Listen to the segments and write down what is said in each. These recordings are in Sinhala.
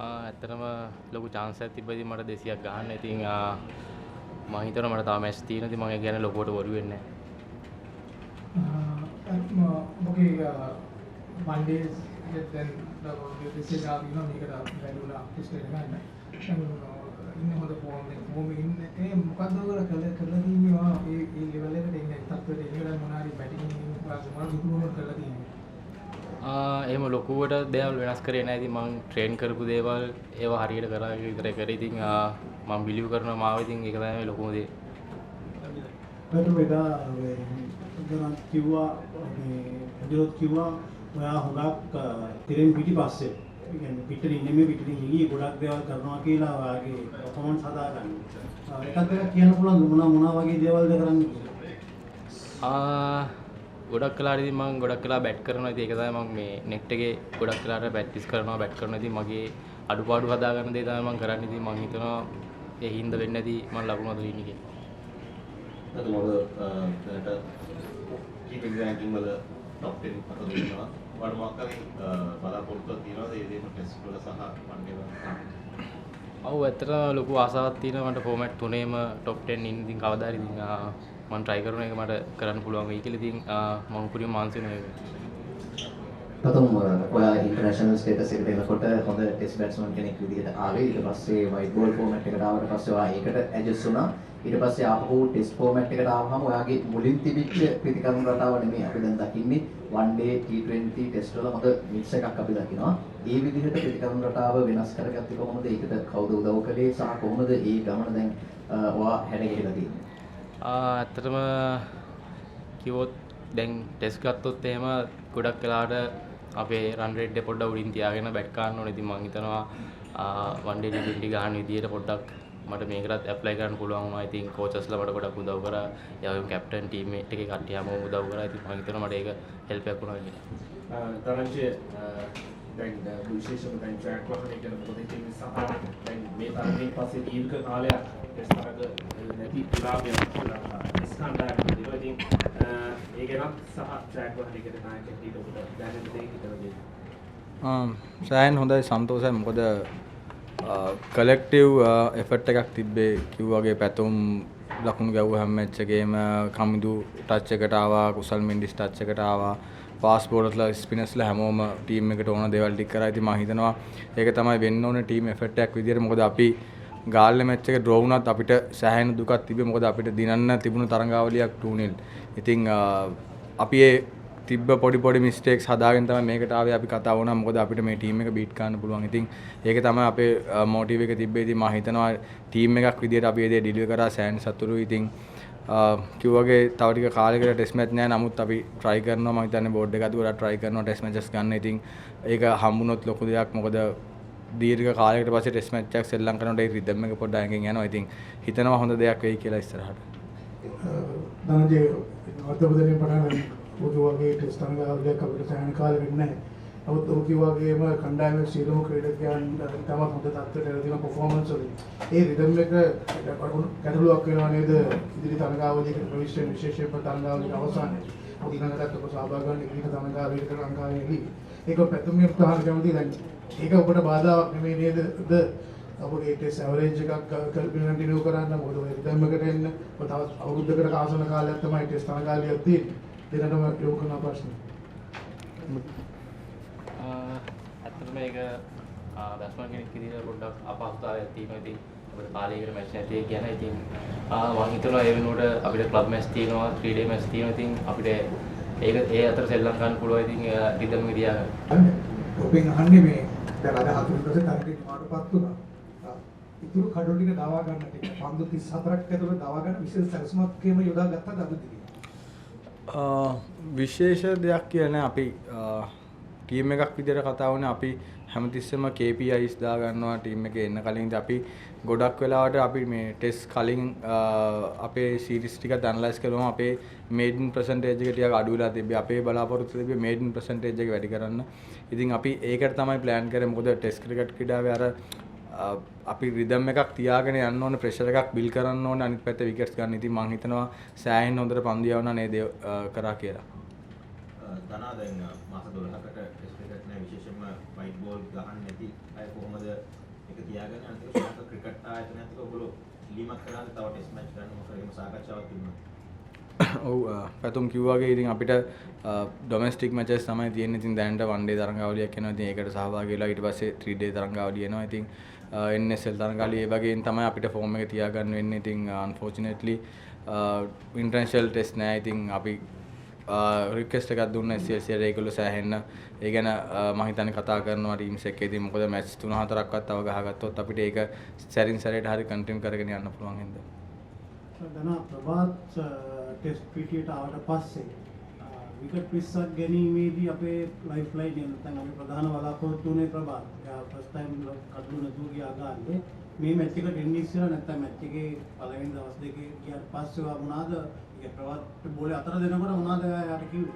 ඇත්තටම ලොකු chance එකක් තිබ්බදී මට 200ක් ගහන්න. ඉතින් මම හිතනවා මට තව මැච් තියෙනවා. ඉතින් මම ඒ ගැන ලොකුවට වොරි වෙන්නේ Okay, Mondays then the visit are මේකට වැළුණා ටෙස්ට් එක ගන්න. ඉන්න හොඳ ෆෝම් එකේ මොකද්ද ඔයගොල්ලෝ කරලා තියෙනවා ඒ ලෙවල් එකට එන්නේ තත්ත්වයට එන්නේ මොනවා හරි බැටිං මොනවා ඉම්ප්‍රූව්මන්ට් කරලා තියෙනවා. එහෙම ලොකුවට දේවල් වෙනස් කරේ නැහැ. ඉතින් මම ට්‍රේන් කරපු දේවල් ඒවා හරියට කරා විතරයි කරේ. ඉතින් මම බිලිව් කරනවා මාව. ඉතින් ඒක තමයි ලොකුම දේ. එදා ගණන් කිව්වා මේ කිව්වා ඔයා හුඟක් තිරෙන් පිටිපස්සේ කියන්නේ පිටින් නෙමෙයි පිටින් ගියේ ගොඩක් දේවල් කරනවා කියලා ඔයාගේ පර්ෆෝමන්ස් හදාගන්න. එකක් දෙකක් කියන්න පුළුවන් මොනවා වගේ දේවල්ද කරන්නේ කියලා? ගොඩක් කලාට ඉතින් මම ගොඩක් කලා බැට් කරනවා. ඉතින් ඒක තමයි මම මේ නෙට් එකේ ගොඩක් කලාට ප්‍රැක්ටිස් කරනවා බැට් කරනවා. ඉතින් මගේ අඩුපාඩු හදාගන්න දේ තමයි මම කරන්නේ. ඉතින් මම හිතනවා ඒ හින්දා වෙන්නේ නැති මම ලකුණු අතර ඉන්නේ කියලා. අද මොකද කීපින් රැංකින් වල টপ 10 අතර ඉන්නවා. වඩ මොකක්ද බලාපොරොත්තුවක් තියනවාද ඒ දේම ටෙස්ට් වල සහ වන්ඩේ වල? ඔව් ඇත්තටම ලොකු ආසාවක් තියෙනවා මට ෆෝමැට් තුනේම টপ 10 ඉන්න. ඉතින් කවදා හරි ඉතින් මම try කරන එක මට කරන්න පුළුවන් වෙයි කියලා. ඉතින් මම උපරිම මානසික වෙනවා. ප්‍රථම ඔයා ඉන්ටර්නැෂනල් ස්ටේටස් එකට එනකොට හොඳ ටෙස්ට් බැට්ස්මන් කෙනෙක් විදිහට ආවේ. ඊට පස්සේ වයිට් බෝල් ෆෝමැට් එකට ආවට පස්සේ ඔයා ඒකට ඇඩ්ජස්ට් වුණා. ඊට පස්සේ ආපහු ටෙස්ට් ෆෝමැට් එකට ආවම ඔයාගේ මුලින් තිබිච්ච ප්‍රතිකර්ම රටාව නෙමෙයි අපි දැන් දකින්නේ වන් ඩේ T20 ටෙස්ට් වල හොඳ මික්ස් එකක් අපි දකිනවා. ඒ විදිහට ප්‍රතිකර්ම රටාව වෙනස් කරගත්තේ කොහොමද? ඒකට කවුද උදව් කළේ සහ කොහොමද ඒ ගමන දැන් ඔයා හැරගෙලා තියෙන්නේ? ඇත්තටම කිව්වොත් දැන් ටෙස්ට් ගත්තොත් එහෙම ගොඩක් වෙලාවට අපේ රන් රේට් එක පොඩ්ඩක් උඩින් තියාගෙන බැට් ගන්න ඕනේ. ඉතින් මම හිතනවා වන් ඩේ T20 ගහන විදියට පොඩ්ඩක් මට මේකටත් ඇප්ලයි කරන්න පුළුවන් වුණා. ඉතින් කෝචස්ලා මට ගොඩක් උදව් කරා. ඒ වගේම කැප්ටන් ටීම්මේට් එකේ කට්ටිය හැමෝම උදව් කරා. ඉතින් මම හිතනවා මට ඒක හෙල්ප් එකක් වුණා කියලා. තරංජය දැන් විශේෂම දැන් ට්‍රැක් වහන එක මොකද ඉතින් සහ දැන් මේ තරඟෙන් පස්සේ දීර්ඝ කාලයක් ටෙස්ට් තරඟ නැති විලාපයක් ඉස්කන්ඩාක් දිනවා. ඉතින් ඒ ගැනත් සහ ට්‍රැක් වහන එකට නායකයෙක් දීලා ඔබට දැනෙන දේ හිතලා දෙන්න. සෑහෙන හොඳයි සන්තෝෂයි. මොකද කලෙක්ටිව් එෆර්ට් එකක් තිබ්බේ. කිව්වාගේ පැතුම් ලකුණු ගැව්ව හැම මැච් එකේම කමිදු ටච් එකට ආවා, කුසල් මෙන්ඩිස් ටච් එකට ආවා. ෆාස්ට් බෝලර්ස්ලා ස්පිනර්ස්ලා හැමෝම ටීම් එකට ඕන දේවල් ටික කරා. ඉතින් මම හිතනවා ඒක තමයි වෙන්න ඕනේ ටීම් එෆර්ට් එකක් විදියට. මොකද අපි ගාල්ලේ මැච් එක ඩ්‍රෝ වුණත් අපිට සෑහෙන දුකක් තිබ්බේ. මොකද අපිට දිනන්න තිබුණු තරඟාවලියක් 2-0. ඉතින් අපි ඒ තිබ්බ පොඩි මිස්ටේක්ස් හදාගෙන තමයි මේකට ආවේ. අපි කතා වුණා මොකද අපිට මේ ටීම් එක බීට් කරන්න පුළුවන්. ඉතින් ඒක තමයි අපේ මොටිව් එක තිබ්බේ. ඉතින් මම හිතනවා ටීම් එකක් විදියට අපි ඒ දේ ඩිලිවර් කරා. සෑහෙන සතුටුයි. ඉතින් කිව්වාගේ තව ටික කාලයකට ටෙස්ට් මැච් නැහැ. නමුත් අපි try කරනවා. මම හිතන්නේ බෝඩ් එක අදුරට try කරනවා ටෙස්ට් මැචස් ගන්න. ඉතින් ඒක හම්බුනොත් ලොකු දෙයක්. මොකද දීර්ඝ කාලයකට පස්සේ ටෙස්ට් මැච් එකක් සෙල්ලම් කරනකොට ඒ රිද්ම් එක පොඩ්ඩක් ඇඟෙන් යනවා. ඉතින් හිතනවා හොඳ දෙයක් වෙයි කියලා ඉස්සරහට. ධනජය අර්ථබෝධයෙන් පටන් ඔහුගේ ටෙස්ට් තරඟාවලියක් අපිට සෑහෙන කාලෙ වෙන්නේ නැහැ. නමුත් ඔහු වගේම කණ්ඩායමේ සියලුම ක්‍රීඩකයන් තමත් හොඳ තත්ත්වයට ඇවිදින පර්ෆෝමන්ස් වලින් ඒ රිද්ම් එක ගැටලුවක් වෙනවා නේද ඉදිරි තරඟාවලියක ප්‍රවිෂ්ඨ විශේෂයෙන්ම තරඟාවලියේ අවසානයේ ඊළඟට ඔබ සහභාගී වෙන ඉදිරි තරඟාවලියක තරඟාවලියේදී ඒක පැතුමේ උත්සාහ කැමති දැන් ඒක ඔබට බාධාවක් නෙමෙයි නේද? අපගේ ටෙස්ට් ඇවරේජ් එකක් කන්ටිනියු කරන්න මොකද ඔය රිද්ම් එකට එන්න තව අවුරුද්දකට ආසන්න කාලයක් තමයි ටෙස්ට් තරඟාවලියක් තියෙන්නේ. දෙන්නටම යොමු කරන ප්‍රශ්න. ඇත්තටම මේක බැට්ස්මන් කෙනෙක් විදිහට පොඩ්ඩක් අපහසුතාවයක් තියෙනවා. ඉතින් අපිට කාලයකට මැච් නැති එක කියන ඉතින් මම හිතනවා ඒ වෙනුවට අපිට ක්ලබ් මැච් තියෙනවා, 3 ඩේ මැච් තියෙනවා. ඉතින් අපිට ඒක ඒ අතර සෙල්ලම් කරන්න පුළුවන්. ඉතින් රිද්ම් එක තියාගන්න. ඔබෙන් අහන්නේ මේ දැන් අද 4 තරඟේ මාටපත් වුණා. ඉතුරු කඩො ටික දවා ගන්න ටික පන්දු 34ක් ඇතුළත දවා ගන්න විශේෂ සැලසුමක් කේම යොදා ගත්තද අද දිනේ? විශේෂ දෙයක් කියන්නේ අපි ටීම් එකක් විදිහට කතා වුණේ අපි හැමතිස්සෙම KPIs දා ගන්නවා ටීම් එකේ එන්න කලින්. ඉතින් අපි ගොඩක් වෙලාවට අපි මේ ටෙස්ට් කලින් අපේ සීරීස් ටික ඇනලයිස් කරනවා. අපේ මේඩන් පර්සන්ටේජ් එක ටිකක් අඩු වෙලා තිබ්බේ. අපේ බලාපොරොත්තු තිබ්බේ මේඩන් පර්සන්ටේජ් එක වැඩි කරන්න. ඉතින් අපි ඒකට තමයි ප්ලෑන් කරේ. මොකද ටෙස්ට් ක්‍රිකට් ක්‍රීඩාවේ අර අපි රිද්ම් එකක් තියාගෙන යන්න ඕනේ, ප්‍රෙෂර් එකක් බිල් කරන්න ඕනේ, අනිත් පැත්තේ විකට්ස් ගන්න. ඉතින් මම හිතනවා සෑහෙන හොඳට පන්දු යවනවා නේද කරා කියලා. ධනා දැන් මාස 12කට ටෙස්ට් ක්‍රිකට් නෑ විශේෂයෙන්ම වයිට් බෝල් ගහන්න නැති අය කොහොමද ඒක තියාගන්නේ අන්තිම ශ්‍රී ලංකා ක්‍රිකට් ආයතනයත් එක්ක ඔයගොල්ලෝ ඉල්ලීමක් කරාද තව ටෙස්ට් මැච් ගන්න මොකද එහෙම සාකච්ඡාවක් තිබුණා ඔව් පැතුම් කිව්වාගේ ඉතින් අපිට ඩොමෙස්ටික් මැචස් තමයි තියෙන්නේ. ඉතින් දැනට වන් ඩේ තරඟාවලියක් එනවා. ඉතින් ඒකට සහභාගී වෙලා ඊට පස්සේ 3 ඩේ තරඟාවලිය එනවා. ඉතින් NSL තරඟාවලිය ඒ වගේන් තමයි අපිට ෆෝම් එක තියාගන්න වෙන්නේ. ඉතින් unfortunately ඉන්ටර්නැෂනල් ටෙස්ට් නෑ. ඉතින් අපි රික්වෙස්ට් එකක් දුන්නා SCLC එකට ඒගොල්ලෝ සෑහෙන්න ඒ ගැන මම හිතන්නේ කතා කරනවා ටීම්ස් එක්ක. ඉතින් මොකද මැච් 3-4ක්වත් තව ගහගත්තොත් අපිට ඒක සැරින් සැරේට හරි කන්ටිනියු කරගෙන යන්න පුළුවන් හින්දා. දනා ප්‍රභාත් ටෙස්ට් පිටියට ආවට පස්සේ විකට් 20ක් ගැනීමේදී අපේ ලයිෆ් ලයින් එක නැත්නම් අපි ප්‍රධාන බලාපොරොත්තු වුණේ ප්‍රභාත්. එයා ෆස්ට් ටයිම් කඩුව නැතුව ගියා ගාන්නේ. මේ මැච් එකට එන්න ඉස්සෙල්ලා නැත්නම් මැච් එකේ පළවෙනි දවස් දෙකේ ගියාට පස්සේ වා මොනවාද ඒ ප්‍රභාත් බෝලේ අතර දෙනකොට මොනවාද එයාට කිව්වේ?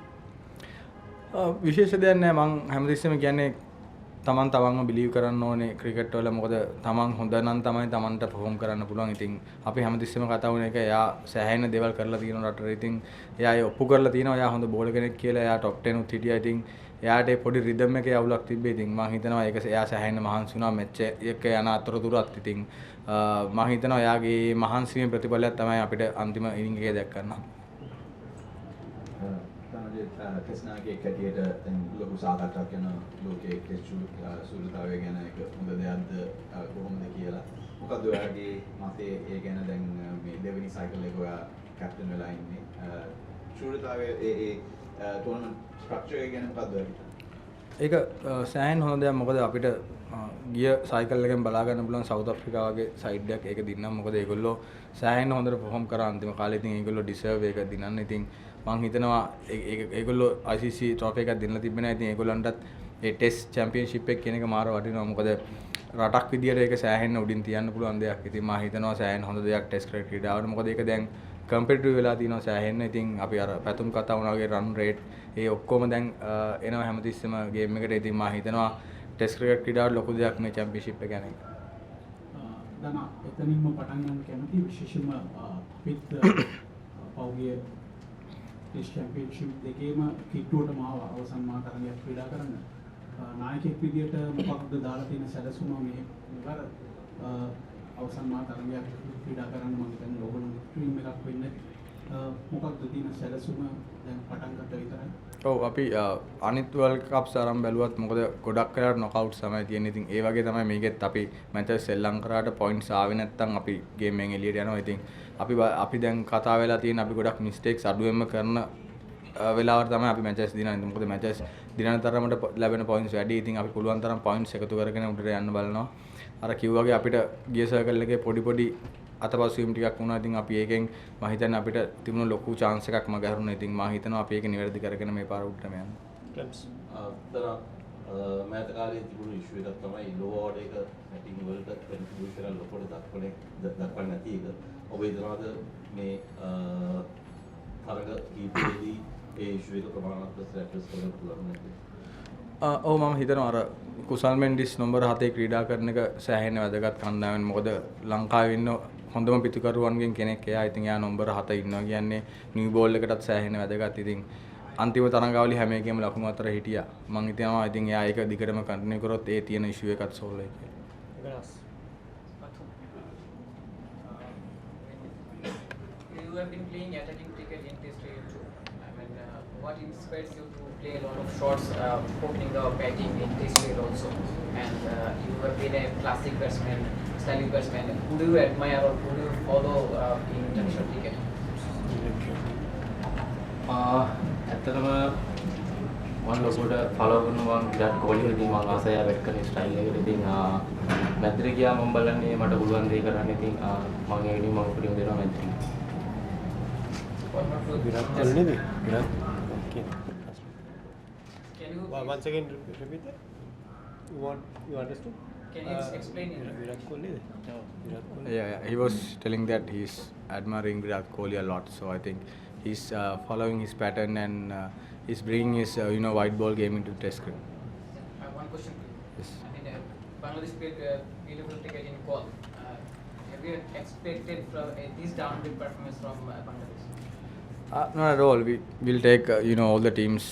විශේෂ දෙයක් නෑ. මං හැමතිස්සෙම කියන්නේ තමන් තවන්ම බිලීව් කරන්න ඕනේ ක්‍රිකට් වල. මොකද තමන් හොඳ නම් තමයි තමන්ට පර්ෆෝම් කරන්න පුළුවන්. ඉතින් අපි හැමතිස්සෙම කතා වුණ එක එයා සෑහෙන දේවල් කරලා තියෙනවා රටට. ඉතින් එයා ඒ ඔප්පු කරලා තියෙනවා එයා හොඳ බෝලර් කෙනෙක් කියලා. එයා টপ 10 උත් හිටියා. ඉතින් එයාට ඒ පොඩි රිද්ම් එකේ අවුලක් තිබ්බේ. ඉතින් මම හිතනවා ඒක එයා සෑහෙන මහන්සි වුණා මැච් එක යන අතරතුරත්. ඉතින් මම හිතනවා එයාගේ මහන්සියේ ප්‍රතිඵලයක් තමයි අපිට අන්තිම ඉනිං එකේ දැක් ගන්න. ටෙස්ට් නායකයෙක් හැටියට දැන් ලොකු සාකච්ඡාවක් යන ලෝකයේ ටෙස්ට් සූරතාවය ගැන එක හොඳ දෙයක්ද කොහොමද කියලා. මොකද ඔයාගේ මතේ ඒ ගැන දැන් මේ දෙවෙනි සයිකල් එක ඔයා කැප්ටන් වෙලා ඉන්නේ. සූරතාවයේ ඒ ටෝර්නමන්ට් ස්ට්‍රක්චර් එක ගැන මොකක්ද ඔයාගේ? ඒක සෑහෙන හොඳ දෙයක්. මොකද අපිට ගිය සයිකල් එකෙන් බලා ගන්න පුළුවන් සවුත් අප්‍රිකා වගේ සයිඩ් එකක් ඒක දින්නම්. මොකද ඒගොල්ලෝ සෑහෙන හොඳට පර්ෆෝම් කරා අන්තිම කාලේ. ඉතින් ඒගොල්ලෝ ඩිසර්ව් ඒක දිනන්න. ඉතින් මම හිතනවා ඒගොල්ලෝ ICC ට්‍රොෆි එකක් දෙන්න තිබ්බේ නැහැ. ඉතින් ඒගොල්ලන්ටත් ඒ ටෙස්ට් චැම්පියන්ෂිප් එක කියන එක මාර වටිනවා. මොකද රටක් විදියට ඒක සෑහෙන උඩින් තියන්න පුළුවන් දෙයක්. ඉතින් මම හිතනවා සෑහෙන හොඳ දෙයක් ටෙස්ට් ක්‍රිකට්. මොකද ඒක දැන් කම්පිටිටිව් වෙලා තියෙනවා සෑහෙන. ඉතින් අපි අර පැතුම් කතා වුණා වගේ රන් රේට් ඒ ඔක්කොම දැන් එනවා හැමතිස්සෙම ගේම් එකට. ඉතින් මම හිතනවා ටෙස්ට් ක්‍රිකට් ක්‍රීඩාවට ලොකු දෙයක් මේ චැම්පියන්ෂිප් එක ගැන. දනා එතනින්ම පටන් ගන්න කැමති විශේෂයෙන්ම අපිත් පෞගිය ටෙස්ට් චැම්පියන්ෂිප් දෙකේම කිට්ටුවටම ආවා අවසන් මා තරගයක් ක්‍රීඩා කරන්න. නායකයෙක් විදියට මොකක්ද දාලා තියෙන සැලසුම මේ වර අවසන් මා තරගයක් ක්‍රීඩා කරන්න මම හිතන්නේ ඕගොල්ලෝ ටීම් එකක් වෙන්න මොකක්ද තියෙන සැලසුම දැන් පටන් ගත්ත විතරයි. ඔව් අපි අනිත් වර්ල්ඩ් කප්ස් අරන් බැලුවත් මොකද ගොඩක් වෙලාවට නොකවුට්ස් තමයි තියෙන්නේ. ඉතින් ඒ වගේ තමයි මේකෙත් අපි මැචස් සෙල්ලම් කරාට පොයින්ට්ස් ආවේ නැත්නම් අපි ගේම් එකෙන් එළියට යනවා. ඉතින් අපි දැන් කතා වෙලා තියෙන අපි ගොඩක් මිස්ටේක්ස් අඩුවෙන්ම කරන වෙලාවට තමයි අපි මැචස් දිනන්නේ. මොකද මැචස් දිනන තරමට ලැබෙන පොයින්ට්ස් වැඩි. ඉතින් අපි පුළුවන් තරම් පොයින්ට්ස් එකතු කරගෙන උඩට යන්න බලනවා. අර කිව්වාගේ අපිට ගිය සර්කල් එකේ පොඩි අතපසුවීම් ටිකක් වුණා. ඉතින් අපි ඒකෙන් මම හිතන්නේ අපිට තිබුණු ලොකු chance එකක් මග හැරුණා. ඉතින් මම හිතනවා අපි ඒක නිවැරදි කරගෙන මේ පාර උඩටම යන්න. ක්ලබ්ස් මෑත කාලේ තිබුණු ඉෂුව එකක් තමයි ලෝ ඕඩර් එක බැටිං වලට කන්ට්‍රිබියුට් කරන ලොකුට දක්වන්නේ නැති එක. ඔබ හිතනවාද මේ තරග කීපෙදී ඒ ඉෂුව එක ප්‍රමාණවත් ඇඩ්‍රස් කරන්න පුළුවන් නැද්ද? ඔව් මම හිතනවා අර කුසල් මෙන්ඩිස් නම්බර 7 ක්‍රීඩා කරන එක සෑහෙන වැදගත් කණ්ඩායමක්. මොකද ලංකාවේ ඉන්න හොඳම පිටුකරුවන්ගෙන් කෙනෙක් එයා. ඉතින් එයා නම්බර 7 ඉන්නවා කියන්නේ නිව් බෝල් එකටත් සෑහෙන වැදගත්. ඉතින් අන්තිම තරඟාවලිය හැම එකේම ලකුණු අතර හිටියා. මම හිතනවා ඉතින් එයා ඒක දිගටම කන්ටිනියු කරොත් ඒ තියෙන ඉෂුව එකත් සෝල්ව් වෙයි කියලා. You have been playing attacking cricket in Test cricket too. I mean, what inspires you to play a lot of shots, opening the batting in Test cricket also? And you have been a classic batsman, stylish batsman. Who do you admire or who do you follow in international cricket? ඇත්තටම මම ලොකුට ෆලෝ කරනවා විරාට් කොහ්ලි. ඉතින් මම ආසයි බැට් කරන ස්ටයිල් එකට. ඉතින් මැද්දට ගියා මම බලන්නේ මට පුළුවන් දේ කරන්න. ඉතින් මම ඒ වෙනුවෙන් මම උපරිම දෙනවා මැද්දට. විරාට් කොහ්ලි නේද? Virat okay. Can you once again repeat that? You understood? Can you explain it? Virat Kohli? No. Virat Kohli. Yeah, he was telling that he's admiring Virat Kohli a lot. So I think he's following his pattern and he's bringing his white ball game into Test cricket. One question, please. Yes. I mean, Bangladesh played beautiful cricket in Galle. Have you expected from this downbeat performance from Bangladesh? Not at all. We will take all the teams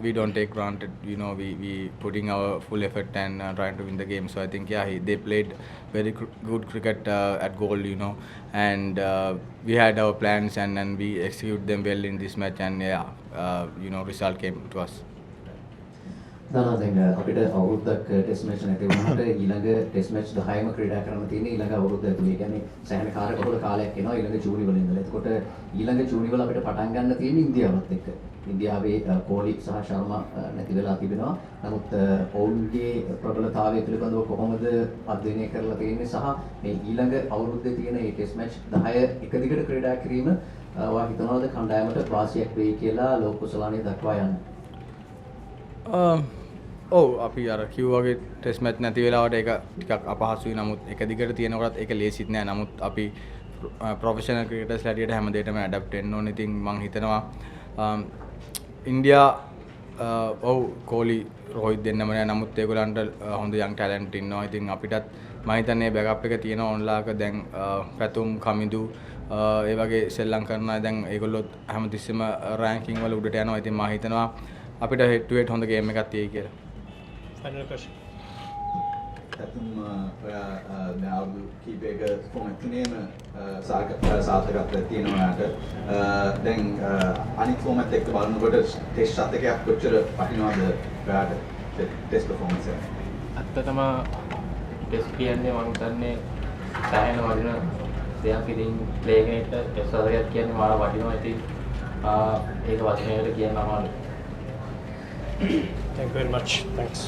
we don't take granted. You know, we putting our full effort and trying to win the game. So I think they played very good cricket at goal. You know, and we had our plans and we executed them well in this match. And you know, result came to us. දැන් අපිට අවුරුද්දක් ටෙස්ට් මැච් නැති වුණාට ඊළඟ ටෙස්ට් මැච් 10ම ක්‍රීඩා කරන්න තියෙන ඊළඟ අවුරුද්ද ඇතුළේ. ඒ කියන්නේ සෑහෙන කාර්යබහුල කාලයක් එනවා ඊළඟ ජූනි වල ඉඳලා. එතකොට ඊළඟ ජූනි වල අපිට පටන් ගන්න තියෙන ඉන්දියාවත් එක්ක. ඉන්දියාවේ කෝලි සහ ශර්මා නැති වෙලා තිබෙනවා. නමුත් ඔවුන්ගේ ප්‍රබලතාවය පිළිබඳව කොහොමද අධ්‍යයනය කරලා තියෙන්නේ සහ මේ ඊළඟ අවුරුද්දේ තියෙන මේ ටෙස්ට් මැච් 10 එක දිගට ක්‍රීඩා කිරීම ඔයා හිතනවාද කණ්ඩායමට වාසියක් වෙයි කියලා ලෝක කුසලානේ දක්වා යන්න? ඔව් අපි අර කිව්වාගේ ටෙස්ට් මැච් නැති වෙලාවට ඒක ටිකක් අපහසුයි. නමුත් එක දිගට තියෙනකොටත් ඒක ලේසිත් නෑ. නමුත් අපි ප්‍රොෆෙෂනල් ක්‍රිකටර්ස් හැටියට හැම දෙයකටම ඇඩැප්ට් වෙන්න ඕනේ. ඉතින් මම හිතනවා ඉන්දියා ඔව් කෝලි රෝහිත් දෙන්නම නෑ. නමුත් ඒගොල්ලන්ට හොඳ යන් ටැලන්ට් ඉන්නවා. ඉතින් අපිටත් මම හිතන්නේ බෑකප් එක තියෙනවා ඔන්ලාක. දැන් පැතුම් කමිදු ඒ වගේ සෙල්ලම් කරන අය දැන් ඒගොල්ලොත් හැමතිස්සෙම රෑන්කින් වල උඩට යනවා. ඉතින් මම හිතනවා අපිට හෙඩ් ටු හෙඩ් හොඳ ගේම් එකක් තියෙයි කියලා. Final question. ඇතුම් ඔයා දැන් අවුරුදු කීපයක ෆෝමැට් තුනේම සාර්ථකත්වයක් තියෙනවාට දැන් අනිත් ෆෝමැට් එක බලනකොට ටෙස්ට් ශතකයක් කොච්චර වටිනවද ඔයාට ටෙස්ට් පර්ෆෝමන්ස් එක? ඇත්තටම ටෙස්ට් කියන්නේ මම හිතන්නේ සෑහෙන වටින දෙයක්. ඉතින් ප්ලේ කෙනෙක්ට ටෙස්ට් ශතකයක් කියන්නේ මාර වටිනවා. ඉතින් ඒක වචනයකට කියන්න අමාරුයි. Thank you very much. Thanks.